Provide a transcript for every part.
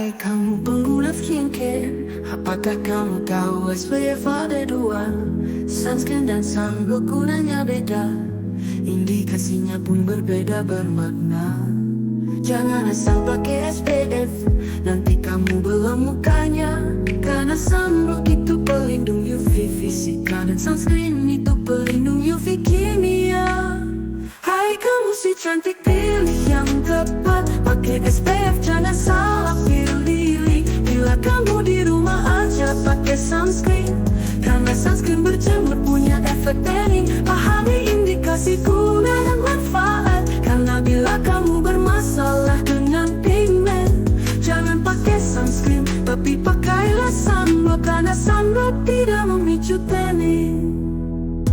Hai kamu pengguna skincare, apakah kamu tahu SPF ada dua? Sunscreen dan sunblock gunanya beda, indikasinya pun berbeda bermakna. Jangan asal pakai SPF, nanti kamu belum mukanya. Karena sunblock itu pelindung UV fisika, dan sunscreen itu pelindung UV kimia. Hai kamu si cantik, pilih yang tepat. Pakai SPF, jangan salah pilih. Bila kamu di rumah aja pakai sunscreen, karena sunscreen berjemur punya efek tanning. Pahami indikasi guna dan manfaat, karena bila kamu bermasalah dengan pigmen, jangan pakai sunscreen, tapi pakailah sunblock. Karena sunblock tidak memicu tanning.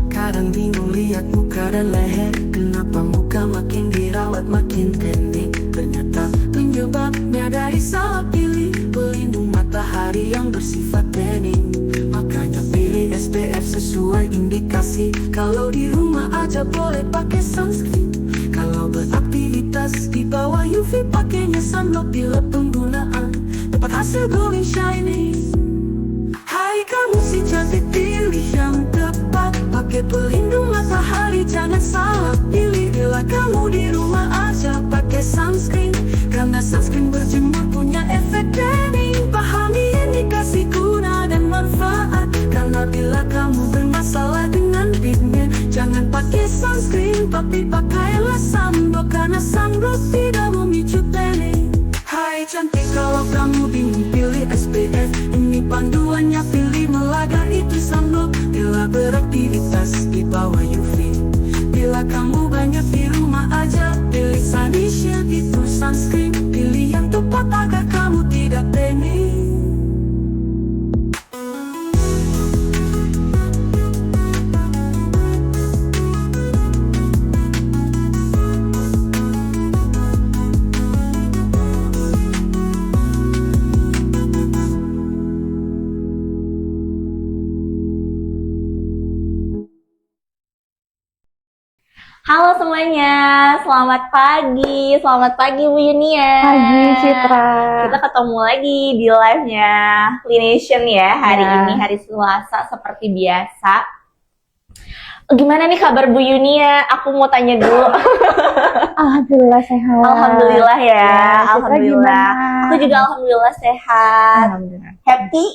Kadang bingung lihat muka dan leher, kenapa muka makin dirawat makin tanning. Ternyata penyebabnya dari salah pilih pelindung matahari yang bersifat tanning. Makanya pilih SPF sesuai indikasi. Kalau di rumah aja boleh pakai sunscreen, kalau beraktivitas di bawah UV pakainya sunblock. Bila penggunaan dapat hasil glowing shiny. Hai kamu si cantik, pilih yang tepat. Pakai pelindung matahari, jangan salah pilih. Bila kamu di rumah aja pakai sunscreen, karena sunscreen berjemur punya efek tanning. Pahami indikasi guna dan manfaat, karena bila kamu bermasalah dengan pigmen, jangan pakai sunscreen, tapi pakailah sunblock. Karena sunblock tidak memicu tanning. Hai cantik, kalau kamu bingung pilih SPF, ini panduannya, pilih melaga itu sunblock. Bila beraktivitas di bawah UV, bila kamu banyak di rumah aja pilih Sunny Shield itu sunscreen. Pilih yang tepat agar kamu tidak tanning. Halo semuanya, selamat pagi Bu Yunia. Pagi Citra. Kita ketemu lagi di live-nya Lination ya, hari Ya. ini hari Selasa seperti biasa. Gimana nih kabar Bu Yunia? Aku mau tanya dulu. Alhamdulillah sehat. Alhamdulillah ya, Citra Alhamdulillah. gimana? Aku juga Alhamdulillah sehat. Alhamdulillah. Happy?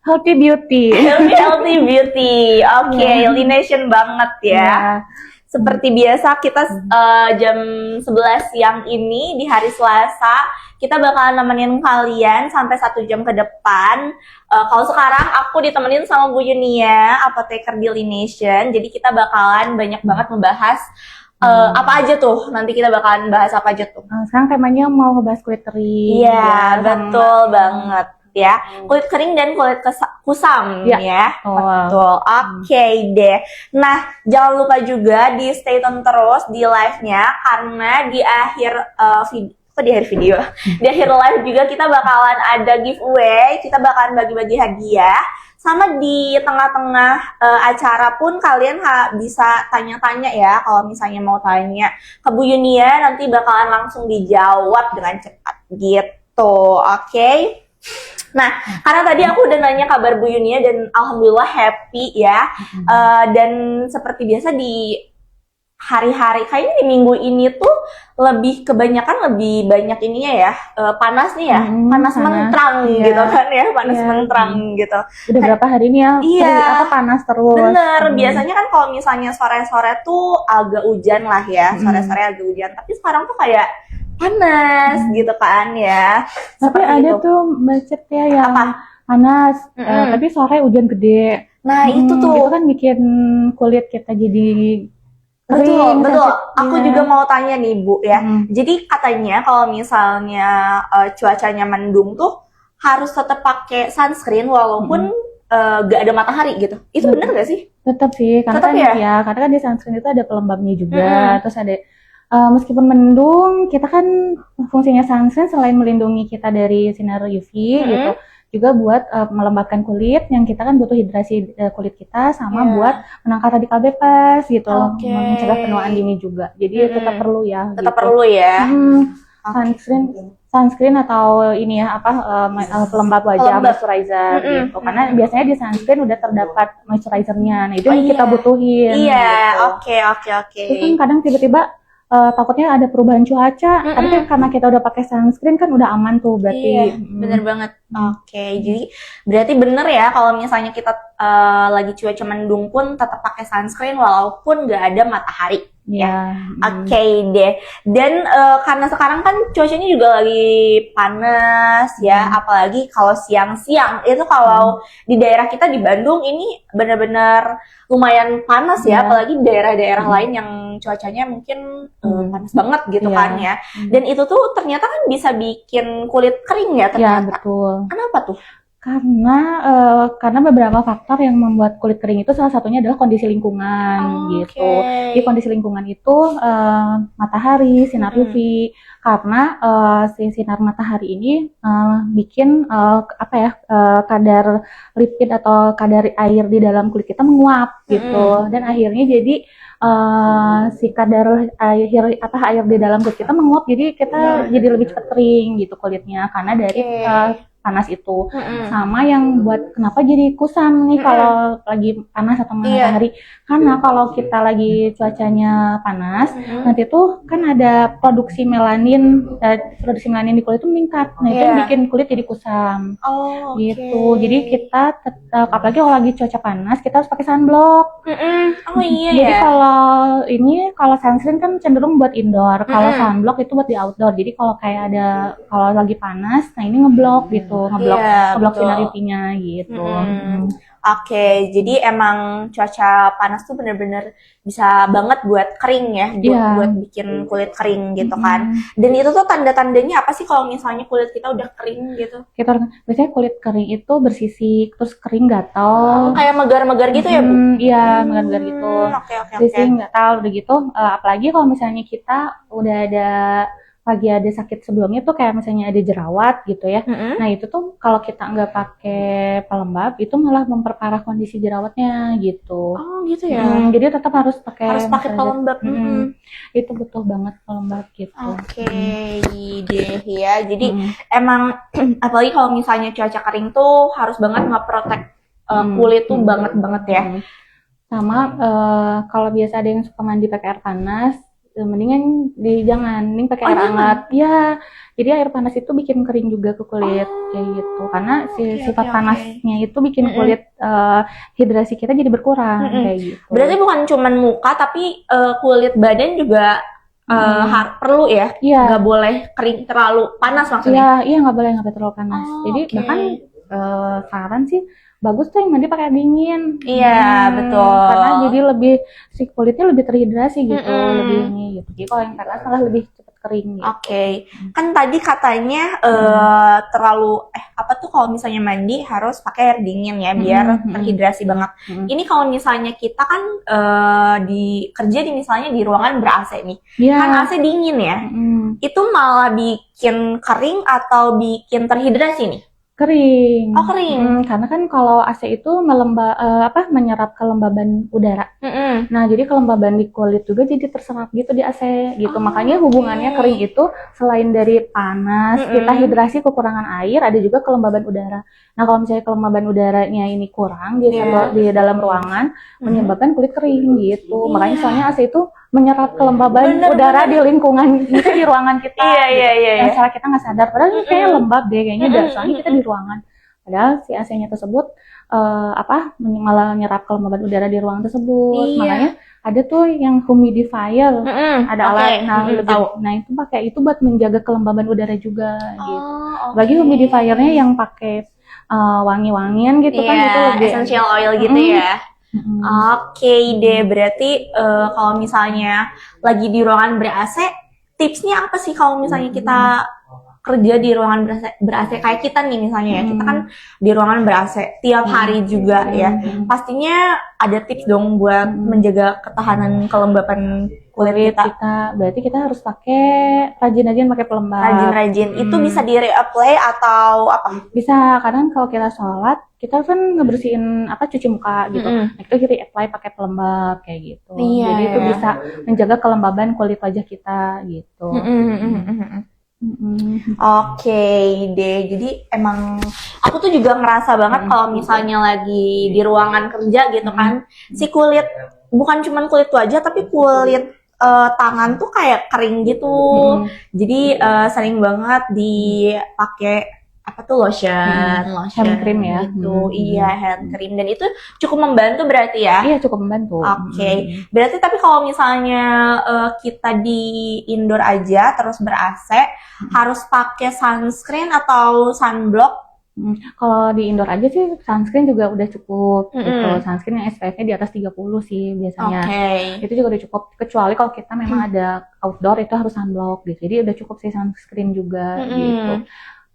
Healthy beauty. Healthy beauty. Oke, Ya. Lination banget ya. Seperti biasa kita jam 11 siang ini di hari Selasa kita bakalan nemenin kalian sampai 1 jam ke depan. Kalau sekarang aku ditemenin sama Bu Yunia, apoteker di Lination. Jadi kita bakalan banyak banget membahas apa aja tuh. Nanti kita bakalan bahas apa aja tuh. Sekarang temanya mau ngebahas kulit kering. Iya, betul banget ya. Kulit kering dan kulit kusam ya. Betul. Oke deh. Nah, jangan lupa juga di stay tune terus di live-nya, karena di akhir video di akhir live juga kita bakalan ada giveaway. Kita bakalan bagi-bagi hadiah. Sama di tengah-tengah acara pun kalian bisa tanya-tanya ya. Kalau misalnya mau tanya ke Bu Yunia, nanti bakalan langsung dijawab dengan cepat gitu. Oke. Nah, karena tadi aku udah nanya kabar Bu Yunia dan alhamdulillah happy ya. Dan seperti biasa di hari-hari, kayaknya di minggu ini tuh lebih banyak ininya ya, panas nih ya, panas menterang gitu kan ya, panas menterang gitu. Udah berapa hari ini ya? Iya. Panas terus. Bener, biasanya kan kalau misalnya sore-sore tuh agak hujan lah ya, sore-sore agak hujan. Tapi sekarang tuh kayak panas gitu kan ya. Tapi ada tuh macet ya yang panas, tapi sore hujan gede. Nah itu tuh. Itu kan bikin kulit kita jadi kering. Betul. Aku juga mau tanya nih Bu ya. Jadi katanya kalau misalnya cuacanya mendung tuh harus tetap pakai sunscreen walaupun gak ada matahari gitu. Itu bener gak sih? Tetap sih, karena Tetap kan ya? karena kan di sunscreen itu ada pelembabnya juga, terus ada meskipun mendung, kita kan fungsinya sunscreen selain melindungi kita dari sinar UV gitu, juga buat melembabkan kulit yang kita kan butuh hidrasi kulit kita, sama buat menangkal radikal bebas gitu, mencegah penuaan dini juga. Jadi tetap perlu ya. Tetap gitu. perlu ya. Sunscreen sunscreen atau ini ya pelembab wajah, Pelembab. moisturizer gitu. Karena biasanya di sunscreen udah terdapat moisturizernya. Nah, itu yang kita butuhin. Iya, gitu. oke. Terus kan kadang tiba-tiba takutnya ada perubahan cuaca, tapi kan karena kita udah pakai sunscreen kan udah aman tuh berarti. Iya, bener banget. Oke, jadi berarti bener ya kalau misalnya kita lagi cuaca mendung pun tetap pakai sunscreen walaupun nggak ada matahari. Iya. Oke deh. Dan karena sekarang kan cuacanya juga lagi panas ya, apalagi kalau siang-siang itu kalau di daerah kita di Bandung ini benar-benar lumayan panas ya, apalagi daerah-daerah lain yang cuacanya mungkin panas banget gitu kan ya. Dan itu tuh ternyata kan bisa bikin kulit kering ya ternyata. Iya, betul. Kenapa tuh? Karena beberapa faktor yang membuat kulit kering itu salah satunya adalah kondisi lingkungan gitu. Di kondisi lingkungan itu matahari, sinar UV. Karena si sinar matahari ini bikin kadar lipid atau kadar air di dalam kulit kita menguap gitu. Dan akhirnya jadi si kadar air di dalam kulit kita menguap, jadi kita jadi lebih cepat kering gitu kulitnya karena dari panas itu. Sama yang buat kenapa jadi kusam nih kalau lagi panas atau matahari, karena kalau kita lagi cuacanya panas, nanti tuh kan ada produksi melanin di kulit itu meningkat. Nah, itu yang bikin kulit jadi kusam. Gitu. Jadi kita apalagi kalau lagi cuaca panas, kita harus pakai sunblock. Jadi kalau sunscreen kan cenderung buat indoor, kalau sunblock itu buat di outdoor. Jadi kalau lagi panas, nah ini ngeblok gitu. Ngeblok sinar UV-nya gitu. Oke, jadi emang cuaca panas tuh bener-bener bisa banget buat kering ya, buat bikin kulit kering gitu kan. Dan itu tuh tanda-tandanya apa sih kalau misalnya kulit kita udah kering gitu? Biasanya kulit kering itu bersisik, terus kering gatal. Kayak megar-megar gitu ya, Bu? Iya, megar-megar gitu. Bersisik, gatal, udah gitu. Apalagi kalau misalnya kita udah lagi ada sakit sebelumnya tuh kayak misalnya ada jerawat gitu ya. Nah itu tuh kalau kita nggak pakai pelembab itu malah memperparah kondisi jerawatnya gitu. Oh gitu ya. Jadi tetap harus pakai pelembab. Itu butuh banget pelembab gitu. Oke deh ya. Jadi emang apalagi kalau misalnya cuaca kering tuh harus banget nge-protect kulit tuh banget ya. Sama kalau biasa ada yang suka mandi pakai air panas, mendingan mending pakai air hangat. Ya, jadi air panas itu bikin kering juga ke kulit kayak gitu. Karena sifat panasnya itu bikin kulit hidrasi kita jadi berkurang kayak gitu. Berarti bukan cuman muka tapi kulit badan juga perlu ya? Nggak boleh kering terlalu panas maksudnya? Iya, nggak boleh terlalu panas. Jadi bahkan saran sih bagus tuh yang mandi pakai air dingin. Iya, betul. Karena jadi si kulitnya lebih terhidrasi gitu, lebih ini gitu. Jadi kalau yang panas malah lebih cepat kering gitu. Oke. Kan tadi katanya kalau misalnya mandi harus pakai air dingin ya biar terhidrasi banget. Ini kalau misalnya kita kan kerja misalnya di ruangan ber-AC nih. Kan AC dingin ya. Itu malah bikin kering atau bikin terhidrasi nih? Kering. Oh, kering. Karena kan kalau AC itu menyerap kelembaban udara. Nah, jadi kelembaban di kulit juga jadi terserap gitu di AC gitu. Makanya hubungannya kering itu selain dari panas, kita hidrasi kekurangan air, ada juga kelembaban udara. Nah, kalau misalnya kelembaban udaranya ini kurang di dalam ruangan, menyebabkan kulit kering gitu. Makanya soalnya AC itu menyerap kelembaban udara di lingkungan kita, di ruangan kita. Yang salah kita nggak sadar, padahal ini kayak lembab deh kayaknya, soalnya kita di ruangan. Padahal si AC-nya tersebut malah nyerap kelembaban udara di ruangan tersebut. Makanya ada tuh yang humidifier, ada alat. Nah itu buat menjaga kelembaban udara juga gitu. Bagi humidifiernya yang pakai wangi-wangian gitu kan, itu lebih essential oil gitu ya. Oke deh, berarti kalau misalnya lagi di ruangan ber-AC, tipsnya apa sih kalau misalnya kita kerja di ruangan ber-AC kayak kita nih misalnya ya, kita kan di ruangan ber-AC tiap hari juga ya, pastinya ada tips dong buat menjaga ketahanan kelembapan kulit kita. Berarti kita harus rajin-rajin pakai pelembab. Rajin-rajin. Itu bisa di reapply atau apa? Bisa, kadang kalau kita sholat, kita kan ngebersihin cuci muka gitu. Nah, itu reapply pakai pelembab kayak gitu. Jadi itu bisa menjaga kelembaban kulit wajah kita gitu. Oke deh, jadi emang aku tuh juga ngerasa banget kalau misalnya lagi di ruangan kerja gitu kan, si kulit bukan cuman kulit wajah tapi kulit tangan tuh kayak kering gitu. Jadi sering banget dipakai apa tuh lotion Hand cream ya. gitu. Iya, hand cream, dan itu cukup membantu berarti ya. Iya, cukup membantu. Oke. Berarti tapi kalau misalnya kita di indoor aja terus ber-AC, harus pakai sunscreen atau sunblock? Kalau di indoor aja sih sunscreen juga udah cukup gitu. Sunscreen yang SPF-nya di atas 30 sih biasanya. Itu juga udah cukup, kecuali kalau kita memang ada outdoor itu harus sunblock gitu. Jadi udah cukup sih sunscreen juga gitu.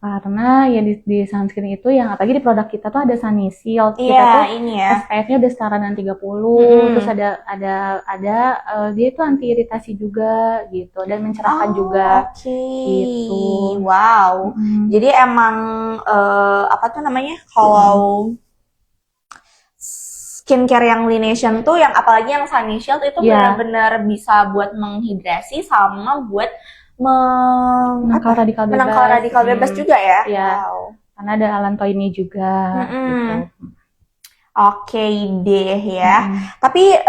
Karena ya di sunscreen itu yang apalagi di produk kita tuh ada Sunnysil. Kita tuh SPF-nya udah setara dengan 30, terus ada dia itu anti iritasi juga gitu dan mencerahkan juga. Gitu. Wow. Jadi emang apa tuh namanya? Kalau skincare yang Laination tuh yang apalagi yang Sunnysil itu benar-benar bisa buat menghidrasi sama buat menangkal radikal bebas juga ya. Wow. Karena ada allantoinnya juga. Gitu. Oke deh ya. Tapi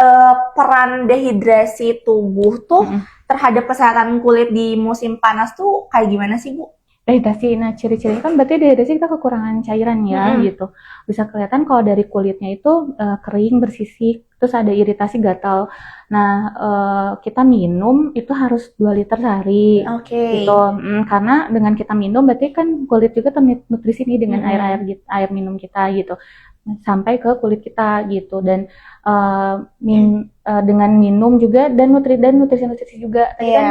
peran dehidrasi tubuh tuh terhadap kesehatan kulit di musim panas tuh kayak gimana sih, Bu? Dehidrasi, nah ciri-cirinya kan berarti dehidrasi kita kekurangan cairan ya gitu. Bisa kelihatan kalau dari kulitnya itu kering, bersisik, terus ada iritasi, gatal. Nah kita minum itu harus 2 liter sehari gitu. Karena dengan kita minum berarti kan kulit juga ternutrisi nih dengan air minum kita gitu sampai ke kulit kita gitu. Dan dengan minum juga dan nutrisi juga tadi kan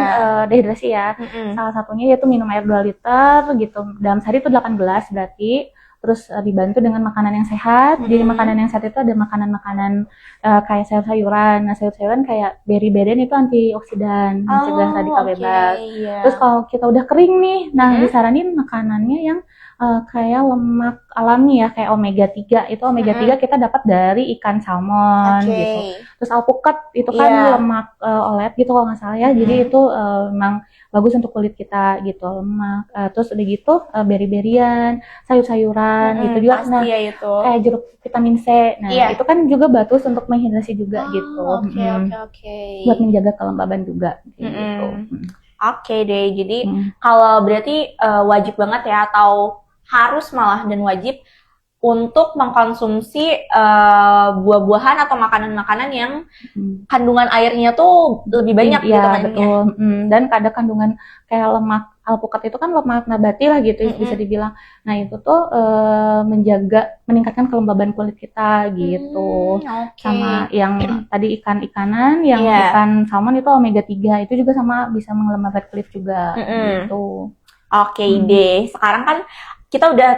dehidrasi ya. Salah satunya yaitu minum air 2 liter gitu dalam sehari itu 8 gelas berarti. Terus dibantu dengan makanan yang sehat. Jadi makanan yang sehat itu ada makanan-makanan kayak sayur-sayuran. Nah, sayur-sayuran kayak berry-berryan itu antioksidan, mencegah radikal bebas. Terus kalau kita udah kering nih, nah disaranin makanannya yang kayak lemak alami ya, kayak omega 3. Itu omega 3 kita dapat dari ikan salmon gitu. Terus alpukat itu kan lemak olet gitu kalau nggak salah ya. Jadi itu memang bagus untuk kulit kita gitu, lemak. Terus udah gitu berry-berryan, sayur-sayuran gitu juga. Nah, kayak jeruk vitamin C. Nah, itu kan juga bagus untuk menghidrasi juga gitu. Buat menjaga kelembaban juga gitu. Oke deh. Jadi kalau berarti wajib banget ya, atau harus malah dan wajib untuk mengkonsumsi buah-buahan atau makanan-makanan yang kandungan airnya tuh lebih banyak gitu kan. Betul. Dan ada kandungan kayak lemak alpukat itu kan lemak nabati lah gitu bisa dibilang. Nah itu tuh meningkatkan kelembaban kulit kita gitu. Sama yang tadi ikan-ikanan, yang ikan salmon itu omega 3 itu juga sama bisa mengelembabkan kulit juga gitu. Oke deh. Sekarang kan kita udah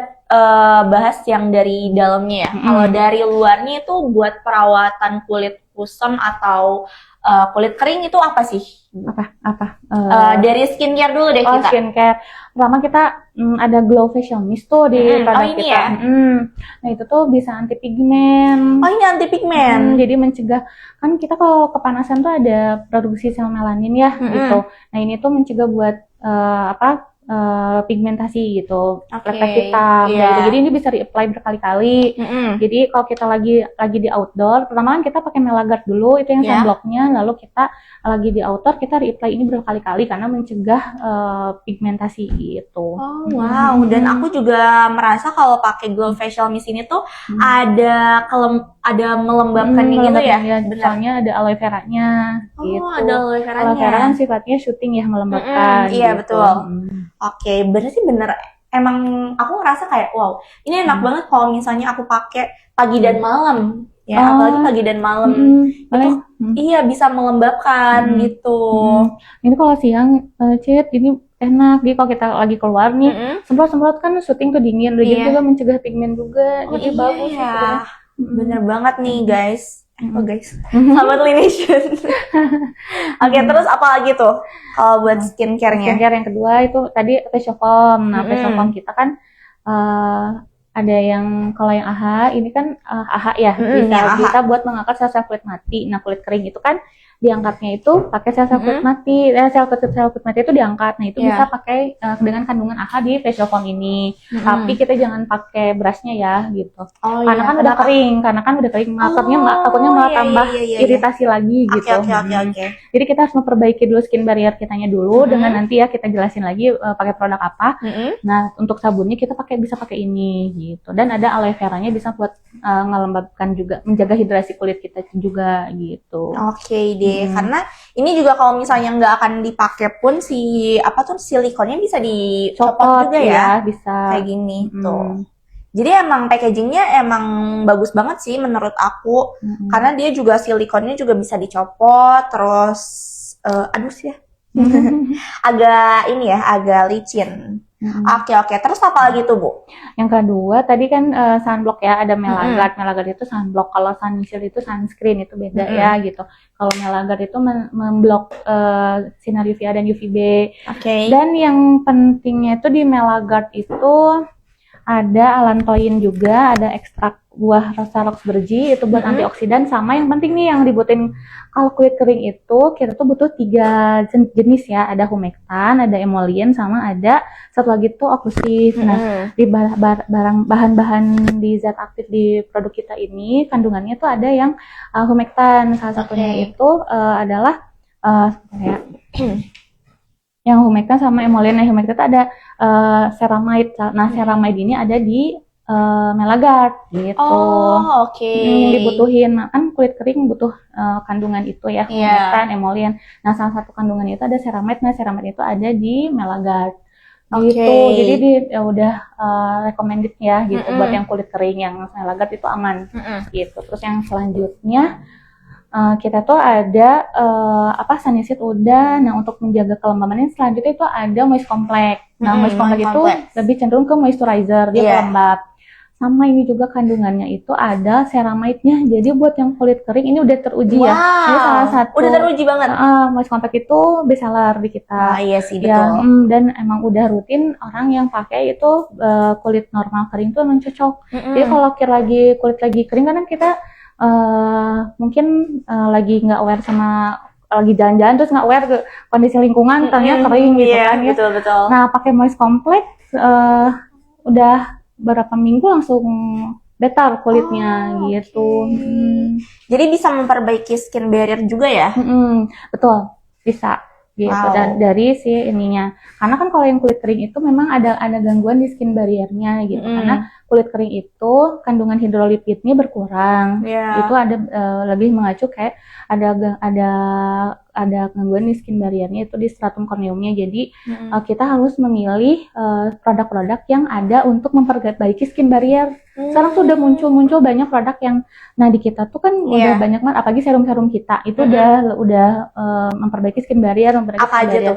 bahas yang dari dalamnya ya. Kalau dari luarnya itu buat perawatan kulit kusam atau kulit kering itu apa sih? Dari skincare dulu deh kita. Skincare. Pertama kita ada Glow Facial Mist tuh di produk kita. Ya? Nah itu tuh bisa anti pigmen. Oh ini anti pigmen. Jadi mencegah, kan kita kalau kepanasan tuh ada produksi sel melanin ya gitu. Nah ini tuh mencegah buat pigmentasi gitu, refleks hitam. Jadi ini bisa di-apply berkali-kali. Jadi kalau kita lagi di outdoor, pertama kan kita pakai Melagard dulu, itu yang sunblocknya, lalu kita lagi di outdoor kita re-apply ini berkali-kali karena mencegah pigmentasi gitu. Wow, dan aku juga merasa kalau pakai Glow Facial Mist ini tuh ada melembabkan gitu ya. Soalnya ada aloe veranya gitu. Ada aloe veranya. Aloe vera kan sifatnya shooting ya, melembabkan. Iya, gitu. betul. Oke, berarti bener. Emang aku ngerasa kayak wow, ini enak banget kalau misalnya aku pakai pagi dan malam. Ya, apalagi pagi dan malam. Itu iya bisa melembabkan gitu. Ini kalau siang, Cit, ini enak. Jadi kalau kita lagi keluar nih, semprot-semprot kan syuting tuh dingin. Udah gitu juga mencegah pigmen juga. Jadi bagus gitu. Bener banget nih guys. Sahabat Laination. Oke, terus apa lagi tuh kalau buat skincare-nya? Skincare yang kedua itu tadi facial foam. Nah, facial foam kita kan ada yang kalau yang AHA ini kan AHA ya, bisa buat mengangkat sel-sel kulit mati. Nah, kulit kering itu kan diangkatnya itu pakai sel kulit mati. Sel kulit mati itu diangkat. Nah, itu bisa pakai dengan kandungan AHA di facial foam ini. Tapi kita jangan pakai brushnya ya gitu. Karena kan udah kering, takutnya malah tambah iritasi lagi gitu. Oke. Jadi kita harus memperbaiki dulu skin barrier kitanya dulu dengan nanti ya kita jelasin lagi pakai produk apa. Nah, untuk sabunnya kita bisa pakai ini gitu. Dan ada aloe veranya bisa buat ngelembabkan juga, menjaga hidrasi kulit kita juga gitu. Oke deh, karena ini juga kalau misalnya nggak akan dipakai pun silikonnya bisa dicopot juga ya, bisa kayak gini tuh. Jadi emang packagingnya emang bagus banget sih menurut aku, karena dia juga silikonnya juga bisa dicopot, terus agak licin. Oke. Terus apa lagi tuh, Bu? Yang kedua, tadi kan sunblock ya, ada Melagard. Melagard itu sunblock. Kalau Sunshield itu sunscreen, itu beda ya gitu. Kalau Melagard itu memblok sinar UVA dan UVB. Dan yang pentingnya itu di Melagard itu ada allantoin juga, ada ekstrak buah rasa roxburgh itu buat antioksidan, sama yang penting nih yang dibutuhin kalau kulit kering itu kita tuh butuh 3 jenis ya, ada humectan, ada emollient, sama ada satu lagi tuh oklusif. Nah, di bahan-bahan di zat aktif di produk kita ini kandungannya tuh ada yang humectan, salah satunya itu adalah yang humectan sama emollient. Nah, humectan itu ada ceramide. Nah, ceramide ini ada di Melagard gitu. Yang dibutuhin kan kulit kering butuh kandungan itu ya, humectan, emollient. Nah, salah satu kandungan itu ada ceramide. Nah, ceramide itu ada di Melagard. Gitu. Jadi udah recommended ya gitu buat yang kulit kering, yang Melagard itu aman. Gitu. Terus yang selanjutnya kita tuh ada Sunshield udah. Nah, untuk menjaga kelembabannya selanjutnya itu ada moist complex. Nah, moist complex itu lebih cenderung ke moisturizer, dia pelembab. Sama ini juga kandungannya itu ada ceramide-nya. Jadi buat yang kulit kering ini udah teruji ya. Ini salah satu. Udah teruji banget. Moist complex itu bestseller di kita. Iya sih, betul. Ya, dan emang udah rutin orang yang pakai itu kulit normal kering tuh emang cocok. Jadi kalau kulit lagi kering kan kita mungkin lagi nggak aware sama lagi jalan-jalan terus nggak aware ke kondisi lingkungan, ternyata kering gitu kan ya. Betul. Nah, pakai moist complex udah berapa minggu langsung better kulitnya gitu. Jadi bisa memperbaiki skin barrier juga ya? Betul, bisa gitu. Dan dari si ininya, karena kan kalau yang kulit kering itu memang ada gangguan di skin barriernya gitu. Karena kulit kering itu kandungan hidrolipidnya berkurang. Itu ada lebih mengacu kayak ada gangguan di skin barriernya itu di stratum corneumnya. Jadi kita harus memilih produk-produk yang ada untuk memperbaiki skin barrier. Sekarang tuh udah muncul banyak produk yang, nah di kita tuh kan udah banyak banget, apalagi serum-serum kita itu udah memperbaiki skin barrier. Apa aja tuh?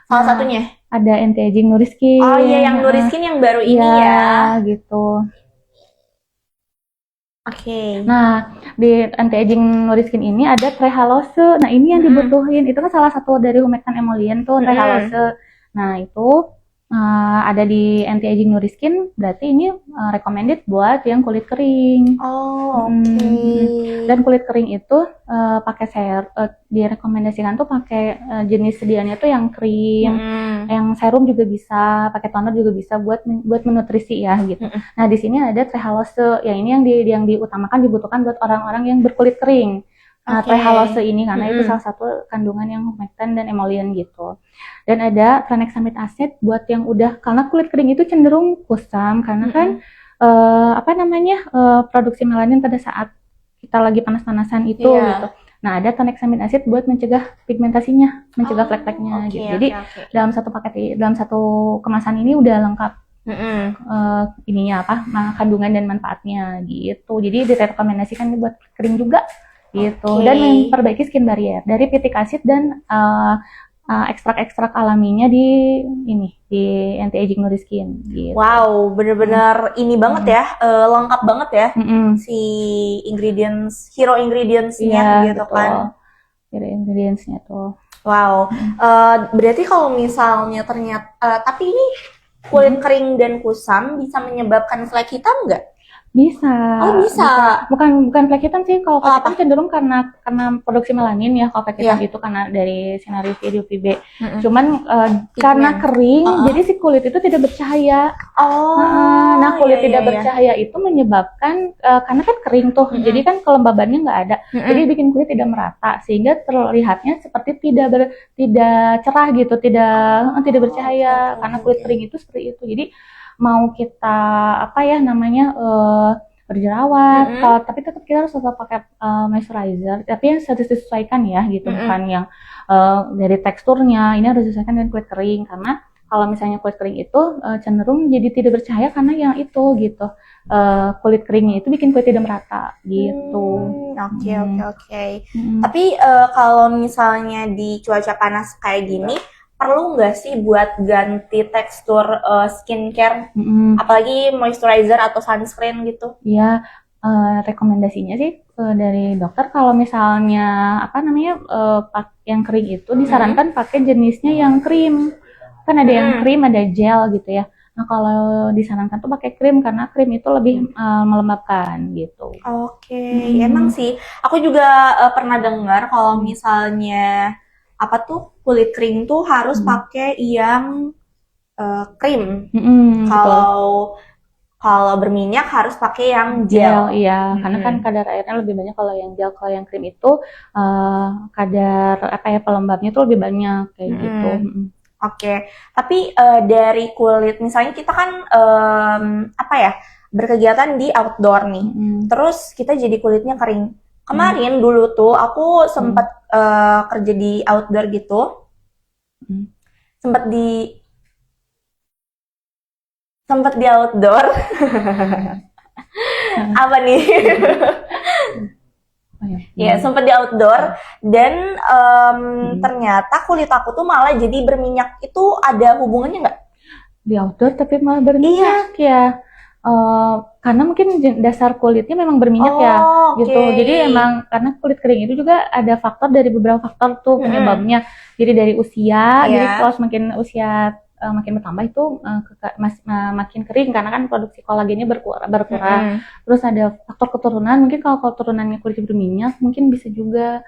Salah satunya? Ada anti-aging Noriskin. Oh iya, yang Noriskin yang baru ini ya. Gitu. Nah, di anti-aging Noriskin ini ada trehalose. Nah, ini yang dibutuhin. Itu kan salah satu dari humectan emollient tuh, trehalose. Nah, itu ada di anti-aging Noriskin, berarti ini recommended buat yang kulit kering. Dan kulit kering itu direkomendasikan tuh pakai jenis sedianya tuh yang krim, yang serum juga bisa, pakai toner juga bisa buat menutrisi ya gitu. Nah, di sini ada trehalose, yang ini yang diutamakan dibutuhkan buat orang-orang yang berkulit kering. Nah, trehalose ini karena itu salah satu kandungan yang humectan dan emollient gitu. Dan ada tranexamide acid buat yang karena kulit kering itu cenderung kusam karena kan produksi melanin pada saat kita lagi panas-panasan itu gitu. Nah, ada tranexamide acid buat mencegah pigmentasinya, mencegah flek-fleknya gitu. Jadi dalam satu kemasan ini udah lengkap kandungan dan manfaatnya gitu. Jadi direkomendasikan buat kering juga gitu. Dan memperbaiki skin barrier dari pitic acid dan ekstrak-ekstrak alaminya di anti-aging Noriskin gitu. Wow, bener-bener ini banget ya, lengkap banget ya si hero ingredients-nya gitu betul. kan. Hero ingredients-nya tuh. Wow, berarti kalau misalnya ternyata, tapi ini kulit kering dan kusam bisa menyebabkan flek hitam nggak? Bisa. Oh, bisa. Bukan flek hitam sih. Kalau flek apa? hitam cenderung karena produksi melanin ya. Kalau flek hitam Iya. itu karena dari sinar UVB. Mm-mm. Cuman karena kering, jadi si kulit itu tidak bercahaya. Oh. Nah, kulit iya, tidak iya. bercahaya itu menyebabkan karena kan kering tuh. Mm-mm. Jadi kan kelembabannya nggak ada. Mm-mm. Jadi bikin kulit tidak merata sehingga terlihatnya seperti tidak cerah gitu, tidak bercahaya karena kulit kering itu seperti itu. Jadi mau kita apa ya namanya berjerawat, tapi tetap kita harus tetap pakai moisturizer, tapi yang harus disesuaikan ya gitu, bukan yang dari teksturnya ini harus disesuaikan dengan kulit kering, karena kalau misalnya kulit kering itu cenderung jadi tidak bercahaya karena yang itu gitu, kulit keringnya itu bikin kulit tidak merata gitu. Oke. Tapi kalau misalnya di cuaca panas kayak gini, perlu nggak sih buat ganti tekstur skincare, apalagi moisturizer atau sunscreen gitu? Ya, rekomendasinya sih dari dokter kalau misalnya apa namanya yang kering itu disarankan pakai jenisnya yang krim. Kan ada yang krim, ada gel gitu ya. Nah, kalau disarankan tuh pakai krim karena krim itu lebih melembabkan gitu. Oke, emang sih. Aku juga pernah dengar kalau misalnya apa tuh kulit kering tuh harus pakai yang krim. Kalau berminyak harus pakai yang gel. Iya, karena kan kadar airnya lebih banyak kalau yang gel. Kalau yang krim itu kadar apa ya pelembabnya tuh lebih banyak kayak gitu. Oke, tapi dari kulit misalnya kita kan apa ya berkegiatan di outdoor nih, terus kita jadi kulitnya kering. Kemarin dulu tuh aku sempat kerja di outdoor gitu, sempat di outdoor. Apa nih? Ya, sempat di outdoor dan ternyata kulit aku tuh malah jadi berminyak. Itu ada hubungannya nggak? Di outdoor tapi malah berminyak ya. Karena mungkin dasar kulitnya memang berminyak ya gitu. Jadi emang karena kulit kering itu juga ada faktor dari beberapa faktor tuh penyebabnya. Jadi dari usia, jadi kalau semakin usia makin bertambah itu makin kering karena kan produksi kolagennya berkurang. Terus ada faktor keturunan, mungkin kalau turunannya kulitnya berminyak mungkin bisa juga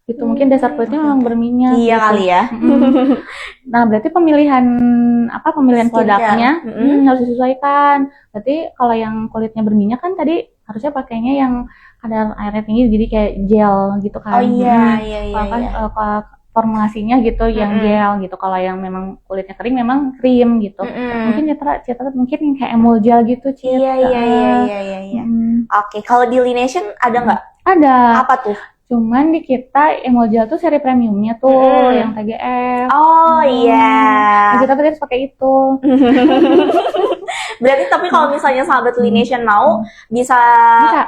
gitu, mungkin dasar kulitnya memang berminyak. Iya gitu. Kali ya. Nah, berarti pemilihan produknya harus disesuaikan. Berarti kalau yang kulitnya berminyak kan tadi harusnya pakainya yang kadar airnya tinggi, jadi kayak gel gitu kan. Oh iya. Kalau formulasinya gitu yang gel gitu. Kalau yang memang kulitnya kering memang krim gitu. Mungkin Citra mungkin kayak emulgel gitu, Citra. Iya. Oke, kalau di Laneige ada nggak? Ada. Apa tuh? Cuman di kita emulgel tuh seri premiumnya tuh yang TGF. Oh iya. Nah, kita harus pakai itu. Berarti tapi kalau misalnya sahabat Laneige mau bisa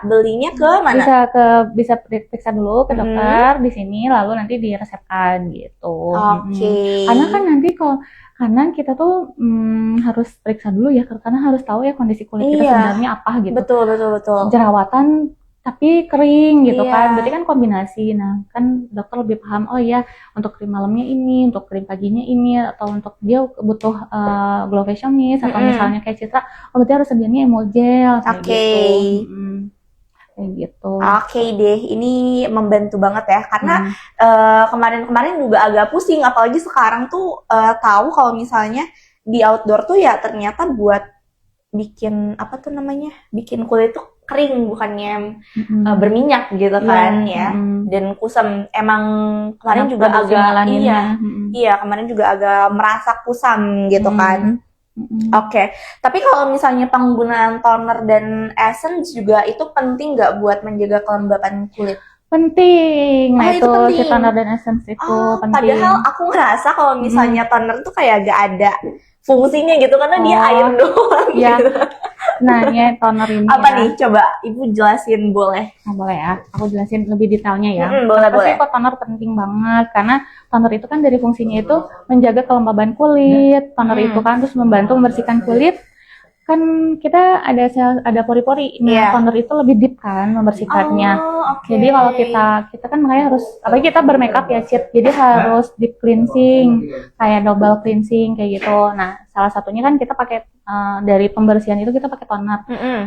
belinya ke mana? Bisa periksa dulu ke dokter di sini, lalu nanti diresepkan gitu. Oke. Karena kan nanti karena kita tuh harus periksa dulu ya, karena harus tahu ya kondisi kulit kita sebenarnya apa gitu. Betul. Jerawatan tapi kering gitu kan, berarti kan kombinasi. Nah kan dokter lebih paham, oh ya untuk krim malamnya ini, untuk krim paginya ini, atau untuk dia butuh glow fashionist atau misalnya kayak Citra, oh berarti harus sedianya emulgel kayak gitu. Oke deh, ini membantu banget ya, karena kemarin juga agak pusing, apalagi sekarang tuh tahu kalau misalnya di outdoor tuh ya ternyata buat bikin apa tuh namanya, bikin kulit tuh kering bukannya berminyak gitu kan ya, dan kusam. Emang kemarin juga agak kemarin juga agak merasa kusam gitu kan. Oke, tapi kalau misalnya penggunaan toner dan essence juga itu penting nggak buat menjaga kelembapan kulit? Penting. Nah itu si toner dan essence itu penting. Padahal aku ngerasa kalau misalnya toner tuh kayak gak ada fungsinya gitu karena dia air doang gitu. Nah, ya toner ini apa nih? Coba Ibu jelasin boleh? Boleh ya. Aku jelasin lebih detailnya ya. Boleh. Kok toner penting banget karena toner itu kan dari fungsinya itu menjaga kelembaban kulit. Toner itu kan terus membantu membersihkan kulit kan kita ada pori-pori. Nah, toner itu lebih deep kan membersihkannya. Jadi kalau kita kan makanya harus, apalagi kita bermakeup ya, Cid. Jadi harus deep cleansing, kayak double cleansing kayak gitu. Nah, salah satunya kan kita pakai dari pembersihan itu kita pakai toner.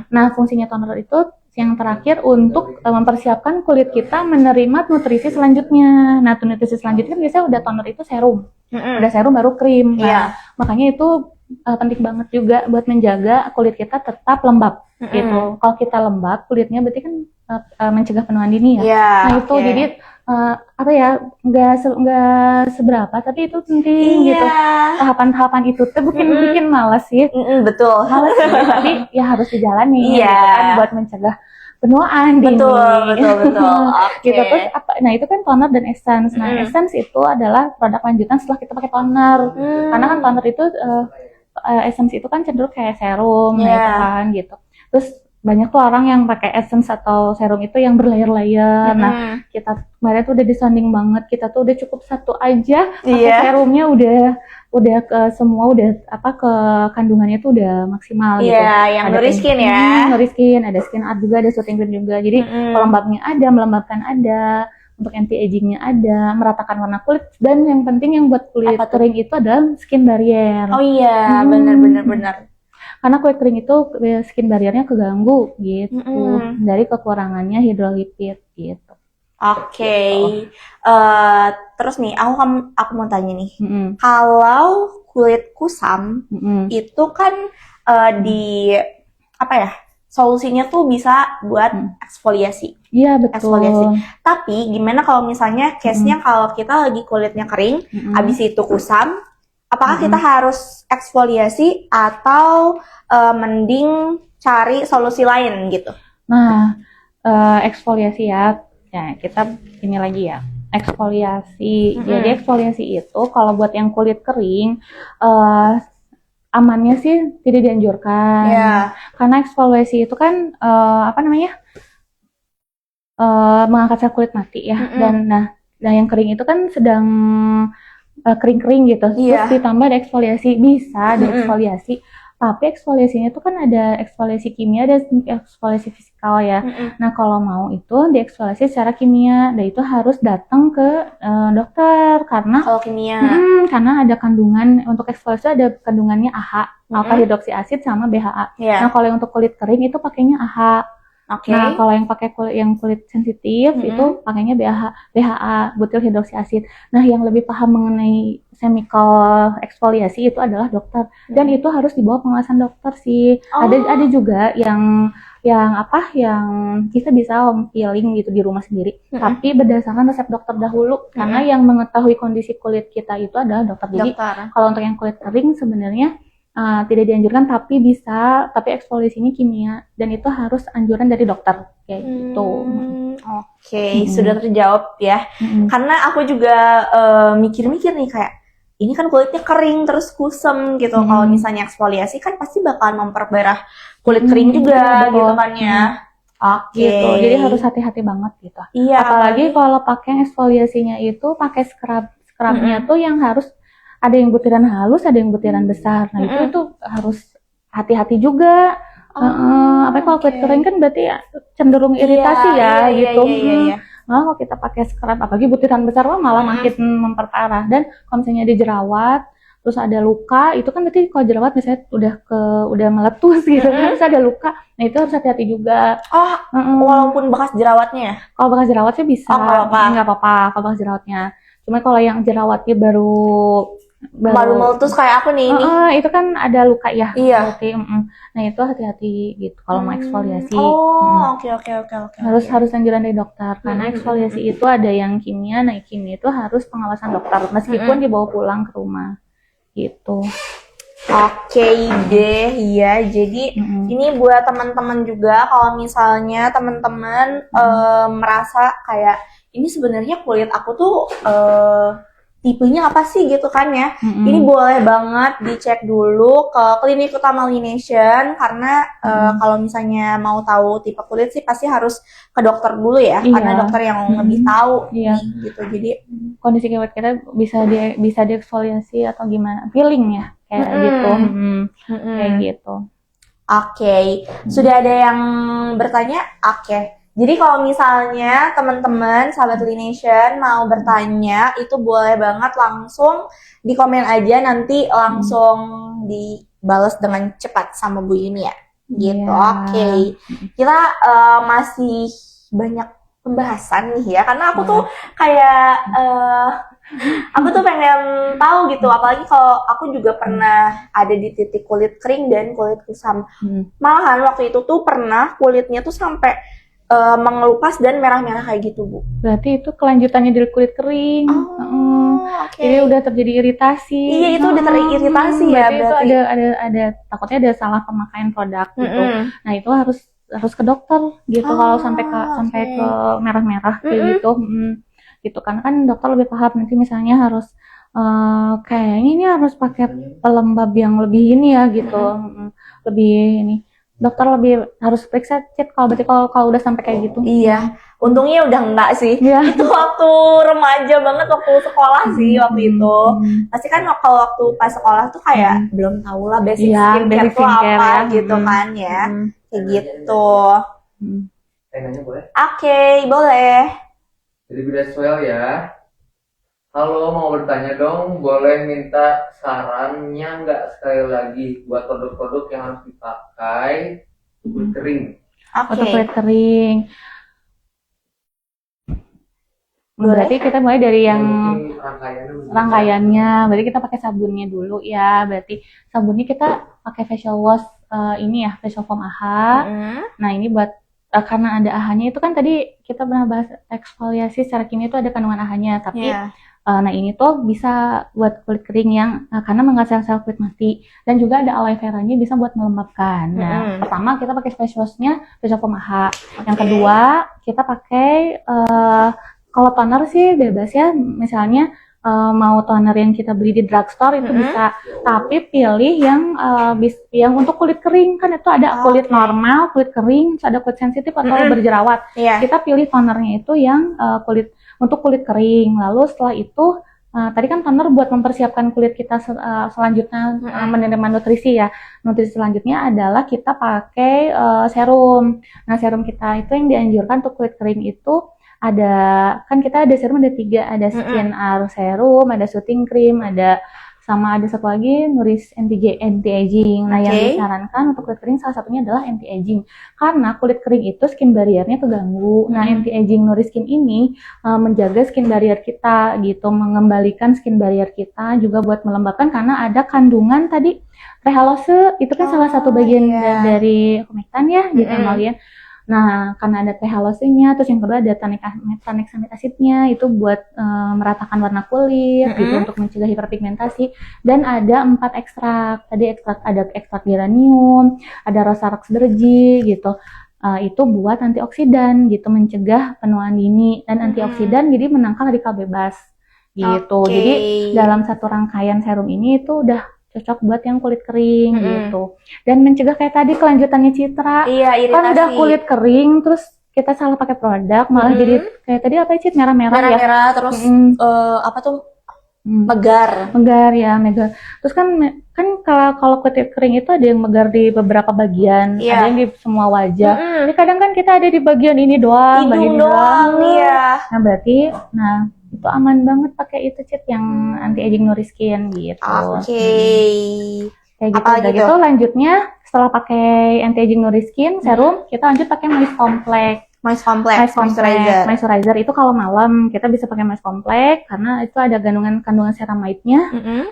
Nah, fungsinya toner itu yang terakhir untuk mempersiapkan kulit kita menerima nutrisi selanjutnya. Nah, nutrisi selanjutnya kan biasanya udah toner itu serum. Udah serum baru krim. Nah, makanya itu penting banget juga buat menjaga kulit kita tetap lembab gitu. Kalau kita lembab kulitnya berarti kan mencegah penuaan dini ya. Nah itu jadi apa ya, nggak seberapa tapi itu penting gitu. Tahapan-tahapan itu tuh bikin malas sih. Betul. Malas sih, tapi ya harus dijalani gitu kan buat mencegah penuaan dini. Betul. Gitu. Terus nah itu kan toner dan essence. Nah essence itu adalah produk lanjutan setelah kita pakai toner. Karena kan toner itu essence itu kan cenderung kayak serum gitu. Terus banyak tuh orang yang pakai essence atau serum itu yang berlayer-layer. Nah, kita kemarin tuh udah disanding banget. Kita tuh udah cukup satu aja pakai serumnya udah ke semua ke kandungannya tuh udah maksimal gitu. Yang Noriskin ya. Noriskin, ada Skin Art juga, ada Soothing Cream juga. Jadi pelembabnya ada, melembabkan ada. Untuk anti agingnya ada, meratakan warna kulit, dan yang penting yang buat kulit kering itu adalah skin barrier. Oh iya, benar. Karena kulit kering itu skin barriernya keganggu gitu, dari kekurangannya hidrolipid gitu. Oke. Terus nih, aku mau tanya nih, kalau kulit kusam itu kan solusinya tuh bisa buat eksfoliasi. Iya, betul. Eksfoliasi. Tapi gimana kalau misalnya case-nya kalau kita lagi kulitnya kering, habis itu kusam, apakah kita harus eksfoliasi atau mending cari solusi lain gitu? Nah, eksfoliasi ya kita ini lagi ya. Eksfoliasi. Jadi eksfoliasi itu kalau buat yang kulit kering amannya sih tidak dianjurkan. Karena eksfoliasi itu kan mengangkat sel kulit mati ya. Dan yang kering itu kan sedang kering-kering gitu. Terus ditambah ada eksfoliasi, bisa ada eksfoliasi. Tapi eksfoliasinya itu kan ada eksfoliasi kimia, ada eksfoliasi fisikal ya. Nah kalau mau itu dieksfoliasi secara kimia, dan itu harus datang ke dokter karena kalau kimia, karena ada kandungan untuk eksfoliasi ada kandungannya AHA, alpha hidroksi asid sama BHA. Nah kalau yang untuk kulit kering itu pakainya AHA. Nah kalau yang pakai kulit sensitif itu pakainya BHA, butyl hidroksi asid. Nah yang lebih paham mengenai chemical eksfoliasi itu adalah dokter, dan itu harus di bawah pengawasan dokter sih. Ada juga yang kita bisa home healing gitu di rumah sendiri, tapi berdasarkan resep dokter dahulu, karena yang mengetahui kondisi kulit kita itu adalah dokter. Jadi kalau untuk yang kulit kering sebenarnya tidak dianjurkan, tapi eksfoliasinya kimia, dan itu harus anjuran dari dokter kayak gitu. Oke, sudah terjawab ya. Karena aku juga mikir-mikir nih kayak ini kan kulitnya kering terus kusam gitu. Kalau misalnya eksfoliasi kan pasti bakal memperparah kulit kering juga gitu kan ya. Gitu. Jadi harus hati-hati banget gitu. Apalagi kalau pakai eksfoliasinya itu pakai scrubnya tuh yang harus ada yang butiran halus, ada yang butiran besar. Nah itu harus hati-hati juga. Apalagi kalau kulit kering kan berarti cenderung iritasi gitu. Malah kalau kita pakai scrub, apalagi butiran besar malah makin memperparah. Dan kalau misalnya ada jerawat, terus ada luka, itu kan berarti kalau jerawat misalnya udah meletus gitu kan, terus ada luka. Nah itu harus hati-hati juga. Walaupun bekas jerawatnya? Kalau bekas jerawatnya bisa, nggak apa-apa kalau bekas jerawatnya. Cuma kalau yang jerawatnya baru meletus kayak aku nih ini. Itu kan ada luka ya. Berarti, nah itu hati-hati gitu kalau mau eksfoliasi. Oke. Harus anjuran dari dokter, karena eksfoliasi itu ada yang kimia. Nah kimia itu harus pengawasan dokter meskipun dibawa pulang ke rumah gitu. Oke deh, ya. Jadi ini buat teman-teman juga, kalau misalnya teman-teman merasa kayak ini sebenarnya kulit aku tuh tipenya apa sih gitu kan ya. Ini boleh banget dicek dulu ke Klinik Utama Lination, karena kalau misalnya mau tahu tipe kulit sih pasti harus ke dokter dulu ya, karena dokter yang lebih tahu nih, gitu. Jadi kondisi kulit kita bisa dieksfoliasi atau gimana, peeling ya kayak gitu. Kayak gitu. Oke, sudah ada yang bertanya? Oke. Jadi kalau misalnya teman-teman sahabat Lination mau bertanya, itu boleh banget langsung di komen aja, nanti langsung dibales dengan cepat sama Bu Yuni ya. Gitu. Oke. Kita masih banyak pembahasan nih ya, karena aku tuh kayak aku tuh pengen tahu gitu, apalagi kalau aku juga pernah ada di titik kulit kering dan kulit kusam. Malahan waktu itu tuh pernah kulitnya tuh sampai mengelupas dan merah-merah kayak gitu, Bu. Berarti itu kelanjutannya dari kulit kering. Jadi udah terjadi iritasi. Iya, itu udah teriritasi ya. Berarti itu ada takutnya ada salah pemakaian produk gitu. Nah, itu harus ke dokter gitu kalau sampai ke merah-merah kayak gitu. Gitu kan dokter lebih paham, nanti misalnya harus kayaknya ini harus pakai pelembab yang lebih ini ya gitu. Lebih ini. Dokter lebih harus periksa cek kalau udah sampai kayak gitu. Iya, untungnya udah enggak sih. Itu waktu remaja banget, waktu sekolah sih waktu itu. Pasti kan kalau waktu pas sekolah tuh kayak belum tahu lah basic skincare tuh apa gitu kan ya. Kayak gitu. Nanya boleh? Oke, boleh. Jadi beda soal ya. Halo, mau bertanya dong, boleh minta sarannya nggak sekali lagi buat produk-produk yang harus dipakai kulit kering? Untuk kulit kering. Berarti kita mulai dari yang rangkaiannya. Berarti kita pakai sabunnya dulu ya. Berarti sabunnya kita pakai facial wash ini ya, facial foam AHA. Nah, ini buat karena ada AHA-nya itu kan tadi kita pernah bahas eksfoliasi secara kimia itu ada kandungan AHA-nya, tapi nah ini tuh bisa buat kulit kering yang karena menghasilkan sel kulit mati, dan juga ada aloe vera-nya bisa buat melembabkan. Nah, pertama kita pakai face wash-nya facial foam AHA. Yang kedua kita pakai kalau toner sih bebas ya, misalnya mau toner yang kita beli di drugstore itu bisa, tapi pilih yang untuk kulit kering. Kan itu ada kulit normal, kulit kering, ada kulit sensitif atau berjerawat. Kita pilih tonernya itu yang untuk kulit kering. Lalu setelah itu tadi kan toner buat mempersiapkan kulit kita selanjutnya menerima nutrisi ya. Nutrisi selanjutnya adalah kita pakai serum. Nah, serum kita itu yang dianjurkan untuk kulit kering itu kan kita ada serum ada 3, ada Skin R serum, ada soothing cream, ada satu lagi Nourish anti-aging. Nah, yang disarankan untuk kulit kering salah satunya adalah anti-aging, karena kulit kering itu skin barrier-nya keganggu. Nah, anti-aging Nourish Skin ini menjaga skin barrier kita gitu, mengembalikan skin barrier kita, juga buat melembabkan karena ada kandungan tadi trehalose, itu kan salah satu bagian dari humectant ya gitu kalian. Nah, karena ada trehalose-nya, terus yang kedua ada tranexamic acid-nya, itu buat meratakan warna kulit gitu, untuk mencegah hiperpigmentasi. Dan ada 4 ekstrak. Tadi ada ekstrak geranium, ada rosa roxburgh gitu. Itu buat antioksidan gitu, mencegah penuaan dini, dan antioksidan jadi menangkal radikal bebas gitu. Jadi dalam satu rangkaian serum ini itu udah cocok buat yang kulit kering gitu, dan mencegah kayak tadi kelanjutannya Citra. Iritasi. Kan udah kulit kering terus kita salah pakai produk, malah jadi kayak tadi apa Cit, merah-merah terus apa tuh megar ya. Terus kan kalau kulit kering itu ada yang megar di beberapa bagian, ada yang di semua wajah. Jadi kadang kan kita ada di bagian ini doang, hidung doang. Nah, berarti itu aman banget pakai itu Cit, yang anti-aging Nourish Skin gitu. Kayak gitu. Udah gitu lanjutnya setelah pakai anti-aging Nourish Skin serum, kita lanjut pakai Moist Complex moisturizer. Itu kalau malam kita bisa pakai Moist Complex karena itu ada kandungan ceramide-nya,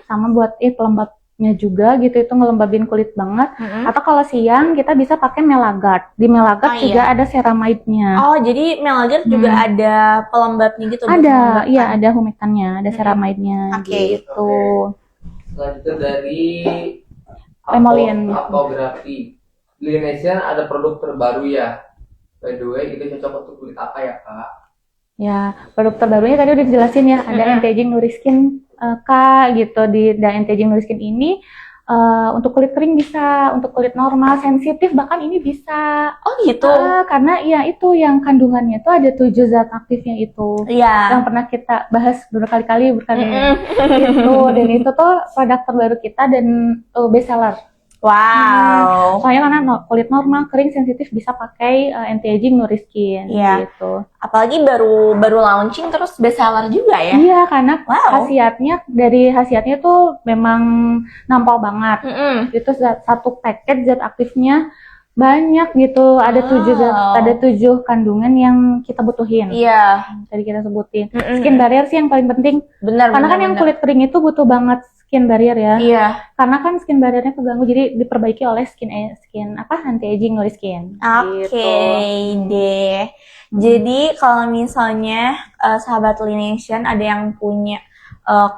sama buat pelembabnya juga gitu, itu ngelembabin kulit banget. Atau kalau siang kita bisa pakai Melagard. Di Melagard juga ada ceramide-nya. Oh, jadi Melagard juga ada pelembabnya gitu? Ada, iya, ada humectant-nya, ada ceramide-nya gitu. Selanjutnya dari Apografi. Di Indonesia ada produk terbaru ya. By the way, itu cocok untuk kulit apa ya, Kak? Ya, produk terbarunya tadi udah dijelasin ya, ada anti-aging Nourish Skin Kak gitu. Di anti-aging Nourish Skin ini untuk kulit kering bisa, untuk kulit normal, sensitif bahkan ini bisa. Oh gitu? Karena ya itu yang kandungannya itu ada 7 zat aktifnya itu. Yang pernah kita bahas berkali-kali gitu. Dan itu tuh produk terbaru kita dan best seller. Wow. Soalnya karena kulit normal kering sensitif bisa pakai anti-aging Noriskin Iya. gitu. Apalagi baru launching terus best seller juga ya. Iya, karena Wow. khasiatnya tuh memang nampol banget. Itu satu paket zat aktifnya banyak gitu. Ada Wow. 7 kandungan yang kita butuhin. Iya. Tadi kita sebutin. Skin barrier sih yang paling penting. Benar. Karena kan yang kulit kering itu butuh banget skin barrier ya. Iya. Karena kan skin barriernya keganggu, jadi diperbaiki oleh anti-aging Noriskin. Oke Gitu. deh. Jadi kalau misalnya sahabat Lination ada yang punya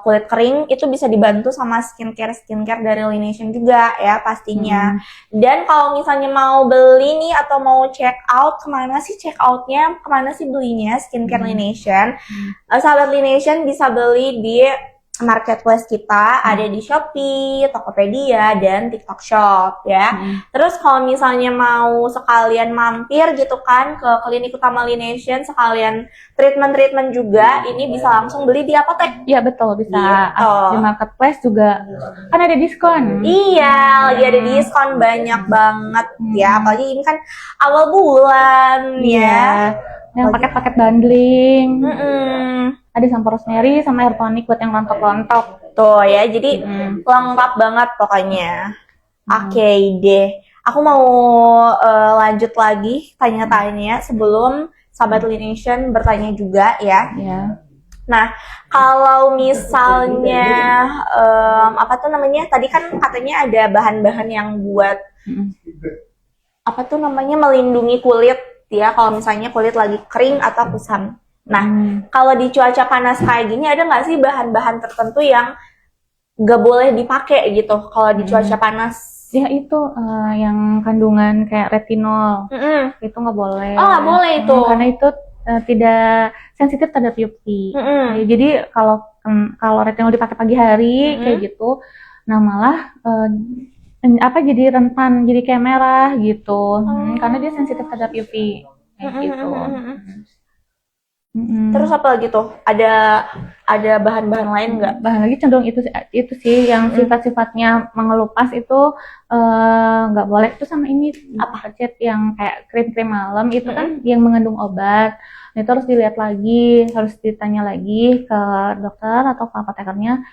kulit kering, itu bisa dibantu sama skincare dari Lination juga ya pastinya. Dan kalau misalnya mau beli nih atau mau check out, kemana sih belinya skincare Lination? Sahabat Lination bisa beli di marketplace kita, ada di Shopee, Tokopedia, dan TikTok Shop ya. Terus kalau misalnya mau sekalian mampir gitu kan ke klinik utama Lination, sekalian treatment juga, ini bisa langsung beli di apotek. Iya betul, bisa Gitu. di marketplace juga kan ada diskon. Iya, lagi ada diskon banyak banget ya. Apalagi ini kan awal bulan ya. Yang paket-paket bundling. Mm-mm. Ada sampo rosemary sama air tonic buat yang rontok-rontok. Tuh ya, jadi lengkap banget pokoknya. Oke deh. Aku mau lanjut lagi tanya-tanya sebelum sahabat Lination bertanya juga ya. Ya. Nah, kalau misalnya apa tuh namanya? Tadi kan katanya ada bahan-bahan yang buat apa tuh namanya melindungi kulit ya. Kalau misalnya kulit lagi kering atau kusam. Nah, kalau di cuaca panas kayak gini ada nggak sih bahan-bahan tertentu yang nggak boleh dipakai gitu kalau di cuaca panas? Ya itu yang kandungan kayak retinol itu nggak boleh. Oh, nggak boleh itu. Karena itu tidak sensitif terhadap UV. Jadi kalau retinol dipakai pagi hari kayak gitu, nah malah jadi rentan, jadi kayak merah gitu. Karena dia sensitif terhadap UV kayak gitu. Terus apa lagi tuh? Ada bahan-bahan lain nggak? Bahan lagi cenderung itu sih yang sifat-sifatnya mengelupas itu nggak boleh. Itu sama ini apa cat yang kayak krim-krim malam itu kan yang mengandung obat. Nah, itu harus dilihat lagi, harus ditanya lagi ke dokter atau ke apotekernya.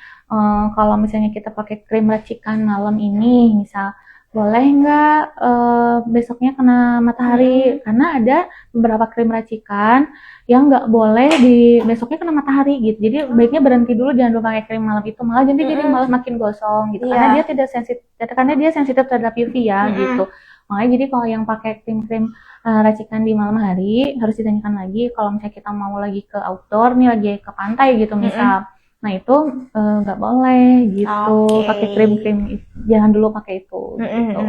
Kalau misalnya kita pakai krim racikan malam ini, misal boleh nggak besoknya kena matahari? Karena ada beberapa krim racikan yang nggak boleh di besoknya kena matahari gitu. Jadi baiknya berhenti dulu, jangan dulu pakai krim malam itu, malah jadi malah makin gosong gitu. Karena dia tidak sensitif, karena dia sensitif terhadap UV ya gitu. Makanya jadi kalau yang pakai krim-krim racikan di malam hari harus ditanyakan lagi. Kalau misalnya kita mau lagi ke outdoor nih, lagi ke pantai gitu misal, nah itu nggak boleh gitu. Pakai krim-krim, jangan dulu pakai itu. Gitu.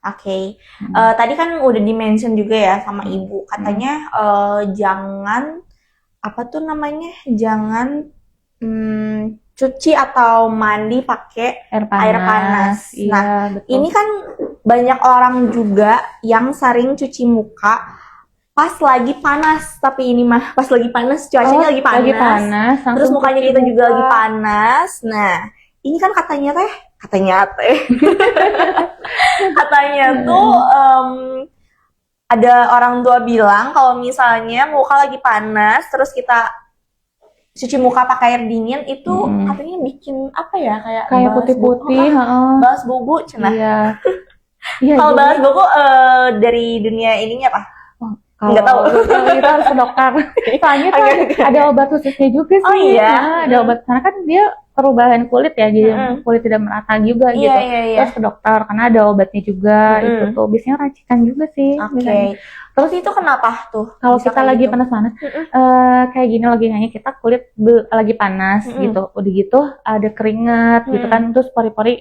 Oke. Tadi kan udah di-mention juga ya sama Ibu, katanya jangan apa tuh namanya? Jangan cuci atau mandi pakai air panas. Iya, Nah, betul. ini kan banyak orang juga yang sering cuci muka pas lagi panas, tapi ini mah pas lagi panas, cuacanya lagi panas, terus mukanya kita juga lagi panas. Nah, ini kan katanya tuh ada orang tua bilang kalau misalnya muka lagi panas terus kita cuci muka pakai air dingin itu katanya bikin apa ya, kayak putih-putih, balas bubu cenah. Iya. Kalau balas bubu dari dunia ininya apa? Nggak tahu. Kita harus ke dokter. Soalnya tuh ada obat khususnya juga sih. Oh iya. Nah, ada obat, karena kan dia perubahan kulit ya, jadi kulit tidak merata juga gitu. Iya. Terus ke dokter karena ada obatnya juga. Itu tuh biasanya racikan juga sih. Oke. Terus itu kenapa tuh? Kalau kita lagi panas-panas, kayak gini logikanya, kita kulit lagi panas gitu, udah gitu ada keringat gitu kan, terus pori-pori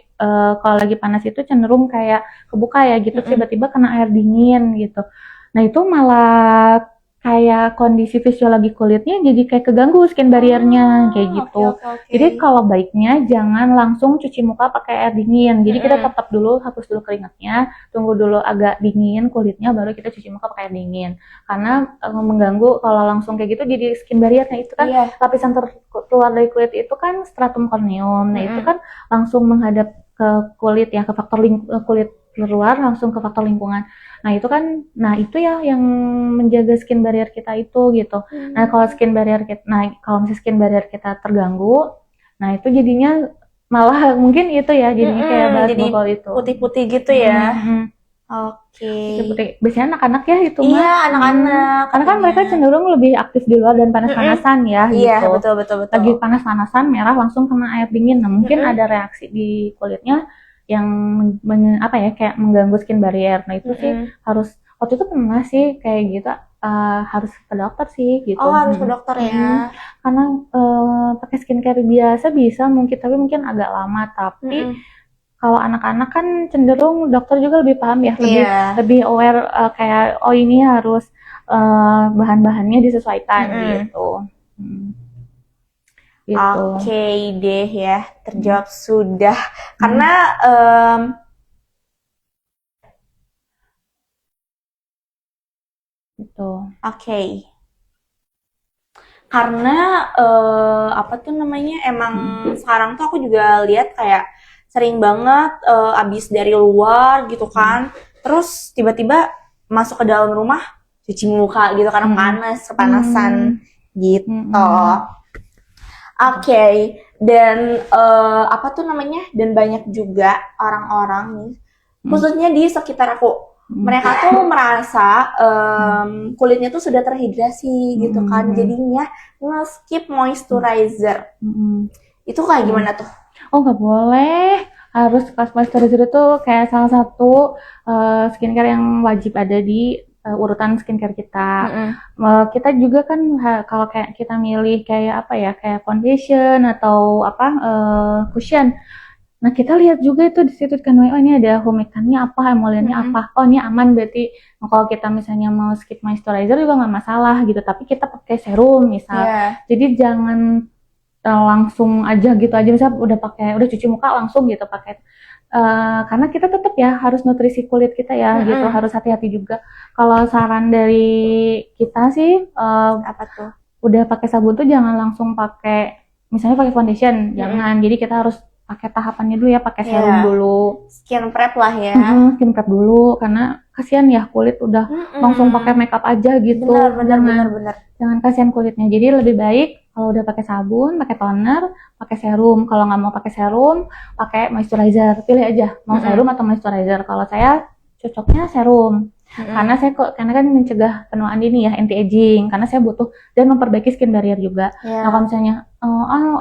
kalau lagi panas itu cenderung kayak kebuka ya gitu, tiba-tiba kena air dingin gitu. Nah itu malah kayak kondisi fisiologi kulitnya jadi kayak keganggu skin barriernya kayak gitu. Okay. Jadi kalau baiknya jangan langsung cuci muka pakai air dingin. Jadi kita tetap dulu, hapus dulu keringatnya, tunggu dulu agak dingin kulitnya, baru kita cuci muka pakai air dingin. Karena mengganggu kalau langsung kayak gitu, jadi skin barriernya itu kan lapisan terkeluar dari kulit itu kan stratum corneum. Nah itu kan langsung menghadap ke kulit ya, ke faktor kulit luar langsung ke faktor lingkungan. Nah itu kan, nah itu ya yang menjaga skin barrier kita itu gitu. Nah kalau skin barrier kita, nah kalau misalnya skin barrier kita terganggu, nah itu jadinya malah mungkin itu ya jadinya kayak bahas jadi bokol itu. putih-putih gitu ya. Oke. Putih-putih. Biasanya anak-anak ya itu mah. Iya, anak-anak. Karena kan mereka cenderung lebih aktif di luar dan panas-panasan ya Iya, gitu. betul. Lagi panas-panasan merah langsung kena air dingin. Nah, mungkin ada reaksi di kulitnya yang apa ya kayak mengganggu skin barrier. Nah, itu sih harus waktu itu pernah sih kayak gitu harus ke dokter sih gitu. Oh, harus ke dokter ya. Karena pakai skincare biasa bisa mungkin tapi mungkin agak lama tapi kalau anak-anak kan cenderung dokter juga lebih paham ya, lebih aware kayak oh ini harus bahan-bahannya disesuaikan gitu. Gitu. Oke deh ya, terjawab sudah. Karena gitu. Oke. Karena apa tuh namanya emang sekarang tuh aku juga lihat kayak sering banget abis dari luar gitu kan, terus tiba-tiba masuk ke dalam rumah cuci muka gitu karena kepanasan gitu. Oke. Dan apa tuh namanya, dan banyak juga orang-orang nih, khususnya di sekitar aku, mereka tuh merasa kulitnya tuh sudah terhidrasi gitu kan, jadinya nge-skip moisturizer. Itu kayak gimana tuh? Oh nggak boleh, harus moisturizer itu kayak salah satu skincare yang wajib ada di urutan skincare kita. Kita juga kan kalau kayak kita milih kayak apa ya, kayak foundation atau apa cushion. Nah kita lihat juga itu di situ kan, oh ini ada humectantnya apa, emollientnya apa, oh ini aman berarti. Nah, kalau kita misalnya mau skip moisturizer juga nggak masalah gitu, tapi kita pakai serum misal. Jadi jangan langsung aja gitu aja, misal udah cuci muka langsung gitu pakai. Karena kita tetap ya harus nutrisi kulit kita ya gitu, harus hati-hati juga. Kalau saran dari kita sih apa tuh? Udah pakai sabun tuh jangan langsung pakai, misalnya pakai foundation, jangan. Jadi kita harus pakai tahapannya dulu ya, pakai serum dulu. Skin prep lah ya. Skin prep dulu karena kasihan ya kulit udah langsung pakai makeup aja gitu. Benar. Jangan kasihan kulitnya. Jadi lebih baik kalau udah pakai sabun, pakai toner, pakai serum. Kalau nggak mau pakai serum, pakai moisturizer. Pilih aja mau serum atau moisturizer. Kalau saya cocoknya serum. Karena kan mencegah penuaan dini ya, anti aging. Karena saya butuh dan memperbaiki skin barrier juga. Nah kalau misalnya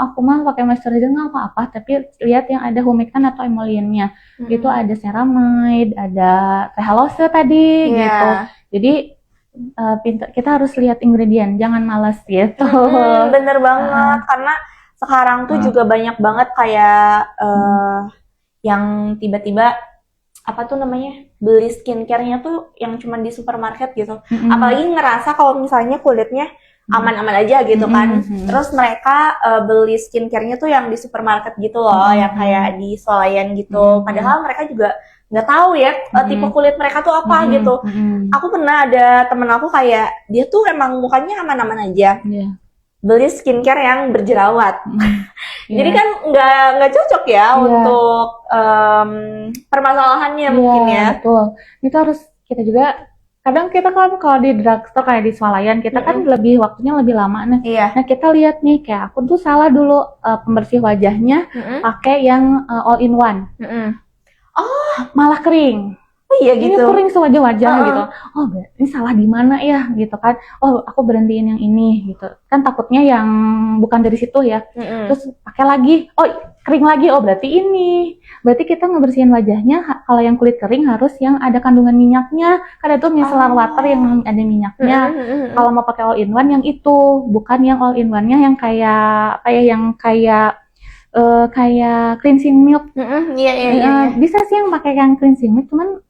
aku mah pakai moisturizer nggak apa-apa, tapi lihat yang ada humectant atau emollientnya. Itu ada ceramide, ada TH tadi gitu. Jadi kita harus lihat ingredient, jangan malas gitu. Bener banget, karena sekarang tuh juga banyak banget kayak yang tiba-tiba apa tuh namanya, beli skincare-nya tuh yang cuma di supermarket gitu. Apalagi ngerasa kalau misalnya kulitnya aman-aman aja gitu kan. Terus mereka beli skincare-nya tuh yang di supermarket gitu loh, yang kayak di swalayan gitu. Padahal mereka juga nggak tahu ya tipe kulit mereka tuh apa gitu. Aku pernah ada temen aku kayak dia tuh emang mukanya aman-aman aja, beli skincare yang berjerawat. Jadi kan nggak cocok ya untuk permasalahannya mungkin ya. Betul. Itu harus kita juga. Kadang kita kan kalau di drugstore kayak di swalayan kita kan waktunya lebih lama nih. Nah kita lihat nih kayak aku tuh salah dulu pembersih wajahnya pakai yang all in one. Malah kering. Oh iya gitu. Ini kering sewajah-wajah gitu. Oh, ini salah di mana ya gitu kan. Oh, aku berhentiin yang ini gitu. Kan takutnya yang bukan dari situ ya. Terus pakai lagi. Oh, kering lagi. Oh, berarti ini. Berarti kita ngebersihin wajahnya kalau yang kulit kering harus yang ada kandungan minyaknya. Kan itu micellar water yang ada minyaknya. Kalau mau pakai all in one yang itu, bukan yang all in one-nya yang kayak apa ya, yang kayak cleansing milk. Iya. Bisa sih yang pakai yang cleansing milk, cuman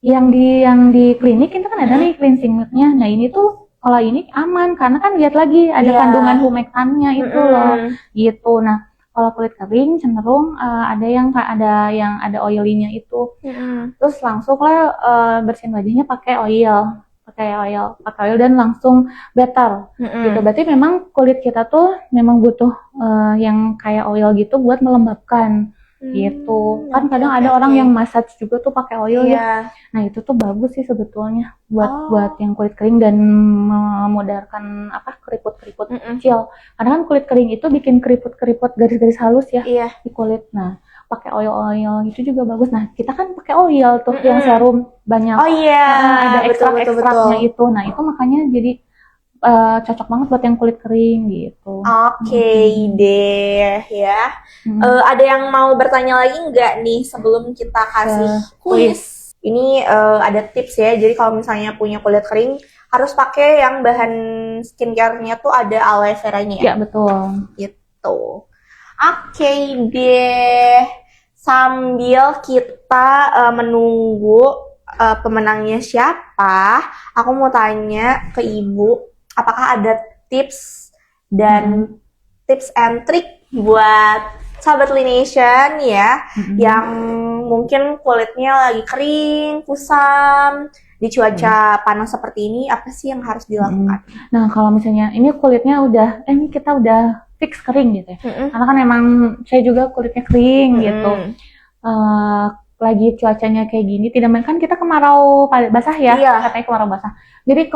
yang di klinik itu kan ada nih cleansing milk-nya. Nah ini tuh kalau ini aman karena kan lihat lagi ada kandungan humectantnya itu loh gitu. Nah kalau kulit kering cenderung ada yang ada oily-nya itu. Terus langsung lah bersihin wajahnya pakai pakai oil dan langsung better gitu. Berarti memang kulit kita tuh memang butuh yang kayak oil gitu buat melembabkan gitu. Kan kadang ada orang yang massage juga tuh pakai oil ya. Nah, itu tuh bagus sih sebetulnya buat yang kulit kering dan memudarkan keriput-keriput kecil. Karena kan kulit kering itu bikin keriput-keriput garis-garis halus ya di kulit. Nah, pakai oil itu juga bagus. Nah, kita kan pakai oil tuh yang serum banyak. Ada ekstrak-ekstraknya itu. Nah, itu makanya jadi cocok banget buat yang kulit kering gitu. Oke deh ya. Ada yang mau bertanya lagi nggak nih sebelum kita kasih kuis? Ini ada tips ya. Jadi kalau misalnya punya kulit kering harus pakai yang bahan skincare-nya tuh ada aloe vera-nya ya. Ya betul. Gitu. Oke deh. Sambil kita menunggu pemenangnya siapa, aku mau tanya ke Ibu. Apakah ada tips dan tips and trick buat Sobat Lination ya yang mungkin kulitnya lagi kering, kusam di cuaca panas seperti ini, apa sih yang harus dilakukan? Nah, kalau misalnya ini kulitnya ini kita udah fix kering gitu ya. Karena kan emang saya juga kulitnya kering gitu. Lagi cuacanya kayak gini, tidak main kan kita kemarau basah ya, katanya kemarau basah. Jadi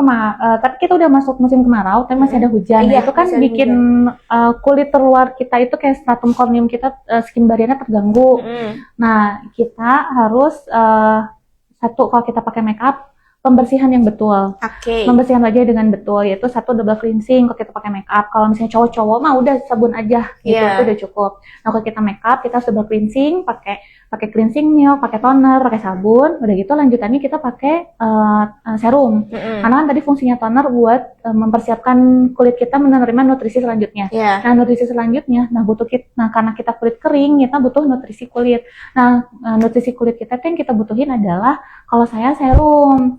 tapi kita udah masuk musim kemarau, tapi masih ada hujan. Nah, itu kan bikin kulit terluar kita itu kayak stratum corneum kita, skin barrier-nya terganggu. Nah, kita harus satu, kalau kita pakai make up, pembersihan yang betul. Pembersihan wajah dengan betul, yaitu satu double cleansing kalau kita pakai make up. Kalau misalnya cowok-cowok mah udah sabun aja gitu, itu udah cukup. Nah, kalau kita make up, kita harus double cleansing, pakai cleansing milk, pakai toner, pakai sabun. Udah gitu lanjutannya kita pakai serum. Karena kan tadi fungsinya toner buat mempersiapkan kulit kita menerima nutrisi selanjutnya. Nah, nutrisi selanjutnya, karena kita kulit kering, kita butuh nutrisi kulit. Nah, nutrisi kulit kita yang kita butuhin adalah, kalau saya serum.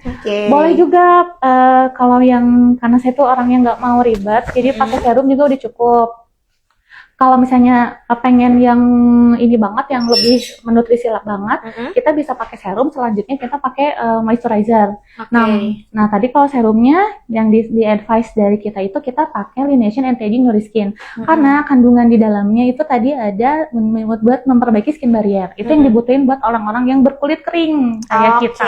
Boleh juga kalau karena saya tuh orang yang nggak mau ribet, jadi pakai serum juga udah cukup. Kalau misalnya pengen yang ini banget, yang lebih menutrisi banget, kita bisa pakai serum. Selanjutnya kita pakai moisturizer. Nah, tadi kalau serumnya yang di advice dari kita itu kita pakai Laneige Anti-Aging Noriskin. Karena kandungan di dalamnya itu tadi ada buat memperbaiki skin barrier. Itu yang dibutuhin buat orang-orang yang berkulit kering kayak kita.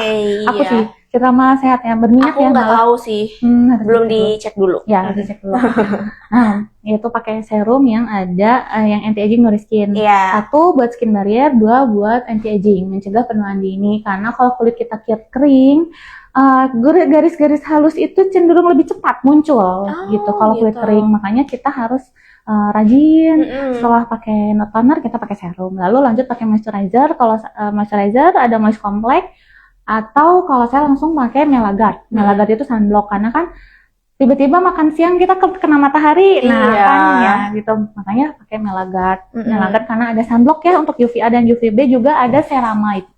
Aku sih, kita mah sehat ya, berminyak ya. Aku nggak tahu sih, belum dicek dulu. Ya, harus dicek dulu. Nah, itu pakai serum yang ada yang anti-aging Noriskin. Satu buat skin barrier, dua buat anti-aging, mencegah penuaan dini. Karena kalau kulit kita kering, garis-garis halus itu cenderung lebih cepat muncul gitu kalau kulit kering. Makanya kita harus rajin. Setelah pakai toner, kita pakai serum. Lalu lanjut pakai moisturizer. Kalau moisturizer ada moist complex, atau kalau saya langsung pakai Melagard. Melagard itu sunblock, karena kan tiba-tiba makan siang kita kena matahari, kan ya gitu. Makanya pakai Melagard. Melagard karena ada sunblock ya, untuk UVA dan UVB juga ada ceramide.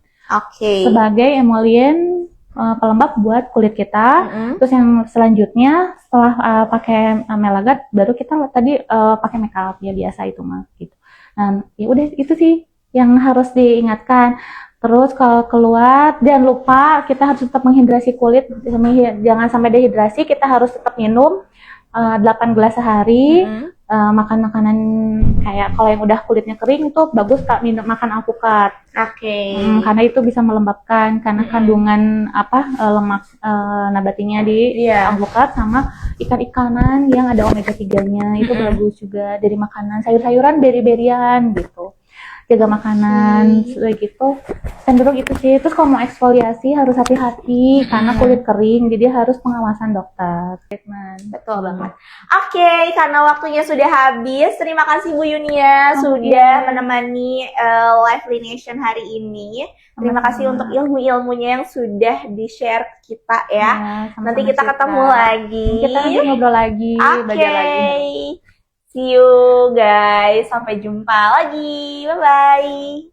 Sebagai emollient pelembab buat kulit kita. Terus yang selanjutnya setelah pakai Melagard, baru kita tadi pakai makeup ya biasa itu mah gitu. Nah, ya udah itu sih yang harus diingatkan. Terus kalau keluar, jangan lupa kita harus tetap menghidrasi kulit, jangan sampai dehidrasi. Kita harus tetap minum 8 gelas sehari. Makan makanan kayak kalau yang udah kulitnya kering itu bagus makan alpukat. Karena itu bisa melembabkan, karena kandungan lemak nabatinya di alpukat, sama ikan-ikanan yang ada omega 3-nya itu bagus juga dari makanan, sayur-sayuran, beri-berian gitu. Jaga makanan gitu, cenderung itu sih. Terus kalau mau eksfoliasi harus hati-hati karena kulit kering, jadi harus pengawasan dokter. Betul banget. Karena waktunya sudah habis, terima kasih Bu Yunia sudah menemani live Lination hari ini. Terima kasih untuk ilmu-ilmunya yang sudah di-share ke kita ya. Nanti kita ketemu lagi. Kita nanti ngobrol lagi, belajar lagi. See you guys, sampai jumpa lagi. Bye-bye.